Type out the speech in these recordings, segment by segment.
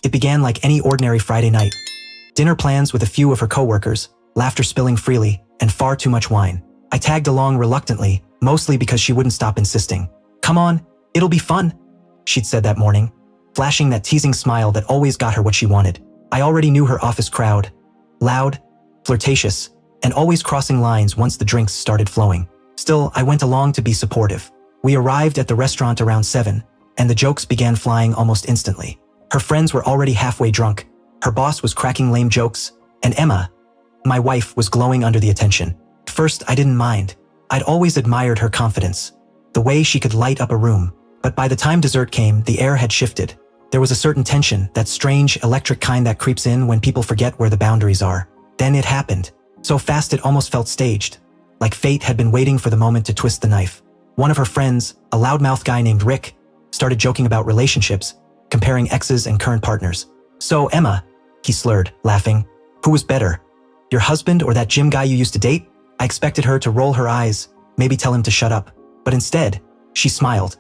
It began like any ordinary Friday night. Dinner plans with a few of her coworkers, laughter spilling freely, and far too much wine. I tagged along reluctantly, mostly because she wouldn't stop insisting. "Come on, it'll be fun," she'd said that morning, flashing that teasing smile that always got her what she wanted. I already knew her office crowd. Loud, flirtatious, and always crossing lines once the drinks started flowing. Still, I went along to be supportive. We arrived at the restaurant around 7, and the jokes began flying almost instantly. Her friends were already halfway drunk, her boss was cracking lame jokes, and Emma, my wife, was glowing under the attention. At first, I didn't mind. I'd always admired her confidence, the way she could light up a room. But by the time dessert came, the air had shifted. There was a certain tension, that strange, electric kind that creeps in when people forget where the boundaries are. Then it happened. So fast it almost felt staged, like fate had been waiting for the moment to twist the knife. One of her friends, a loudmouth guy named Rick, started joking about relationships, comparing exes and current partners. "So, Emma," he slurred, laughing, "who was better? Your husband or that gym guy you used to date?" I expected her to roll her eyes, maybe tell him to shut up. But instead, she smiled,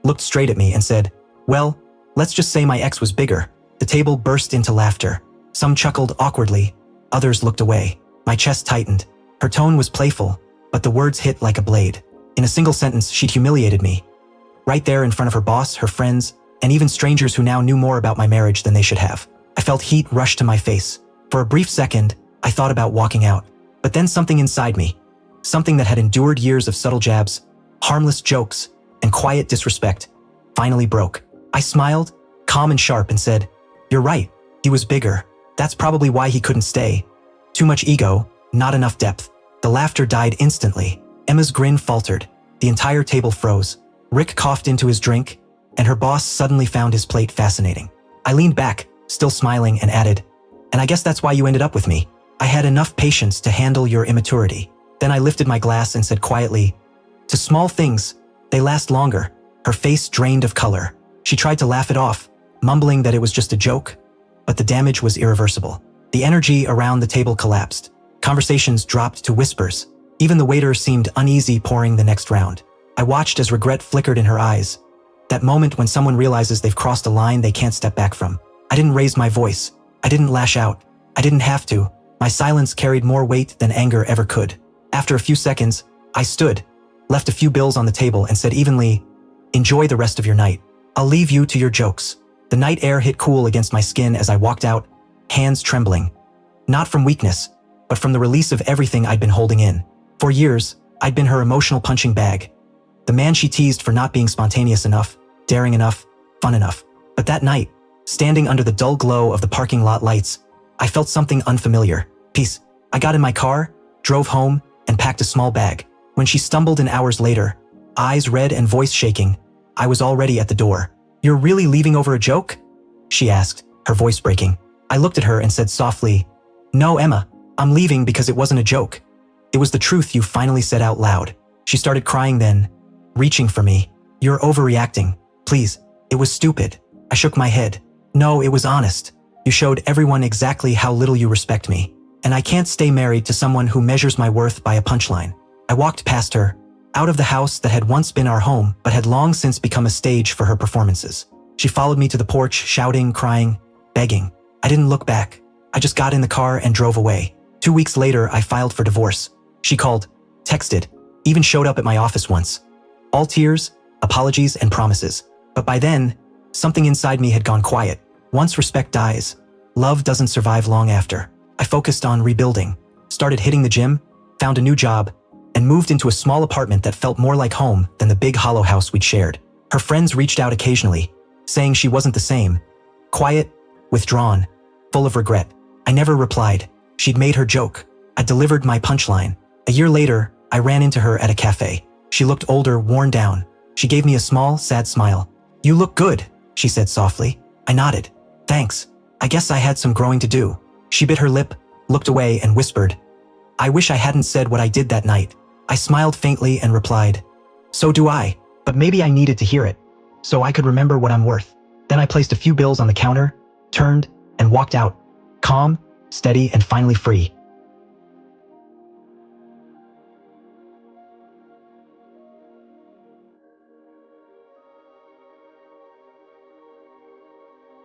looked straight at me and said, "Well, let's just say my ex was bigger." The table burst into laughter. Some chuckled awkwardly, others looked away. My chest tightened. Her tone was playful, but the words hit like a blade. In a single sentence, she'd humiliated me. Right there in front of her boss, her friends, and even strangers who now knew more about my marriage than they should have. I felt heat rush to my face. For a brief second, I thought about walking out. But then something inside me, something that had endured years of subtle jabs, harmless jokes, and quiet disrespect, finally broke. I smiled, calm and sharp, and said, "You're right, he was bigger. That's probably why he couldn't stay. Too much ego, not enough depth." The laughter died instantly. Emma's grin faltered. The entire table froze. Rick coughed into his drink, and her boss suddenly found his plate fascinating. I leaned back, still smiling, and added, "And I guess that's why you ended up with me. I had enough patience to handle your immaturity." Then I lifted my glass and said quietly, "To small things, they last longer." Her face drained of color. She tried to laugh it off, mumbling that it was just a joke, but the damage was irreversible. The energy around the table collapsed. Conversations dropped to whispers. Even the waiter seemed uneasy pouring the next round. I watched as regret flickered in her eyes. That moment when someone realizes they've crossed a line they can't step back from. I didn't raise my voice. I didn't lash out. I didn't have to. My silence carried more weight than anger ever could. After a few seconds, I stood, left a few bills on the table, and said evenly, "Enjoy the rest of your night. I'll leave you to your jokes." The night air hit cool against my skin as I walked out, hands trembling. Not from weakness, but from the release of everything I'd been holding in. For years, I'd been her emotional punching bag. The man she teased for not being spontaneous enough, daring enough, fun enough. But that night, standing under the dull glow of the parking lot lights, I felt something unfamiliar. Peace. I got in my car, drove home, and packed a small bag. When she stumbled in hours later, eyes red and voice shaking, I was already at the door. "You're really leaving over a joke?" she asked, her voice breaking. I looked at her and said softly, "No, Emma, I'm leaving because it wasn't a joke. It was the truth you finally said out loud." She started crying then, reaching for me. "You're overreacting. Please, it was stupid." I shook my head. "No, it was honest. You showed everyone exactly how little you respect me. And I can't stay married to someone who measures my worth by a punchline." I walked past her, out of the house that had once been our home but had long since become a stage for her performances. She followed me to the porch, shouting, crying, begging. I didn't look back. I just got in the car and drove away. 2 weeks later, I filed for divorce. She called, texted, even showed up at my office once. All tears, apologies, and promises. But by then, something inside me had gone quiet. Once respect dies, love doesn't survive long after. I focused on rebuilding, started hitting the gym, found a new job, and moved into a small apartment that felt more like home than the big hollow house we'd shared. Her friends reached out occasionally, saying she wasn't the same. Quiet, withdrawn, full of regret. I never replied. She'd made her joke. I delivered my punchline. A year later, I ran into her at a cafe. She looked older, worn down. She gave me a small, sad smile. "You look good," she said softly. I nodded. "Thanks. I guess I had some growing to do." She bit her lip, looked away, and whispered, "I wish I hadn't said what I did that night." I smiled faintly and replied, "So do I, but maybe I needed to hear it, so I could remember what I'm worth." Then I placed a few bills on the counter, turned, and walked out, calm, steady, and finally free.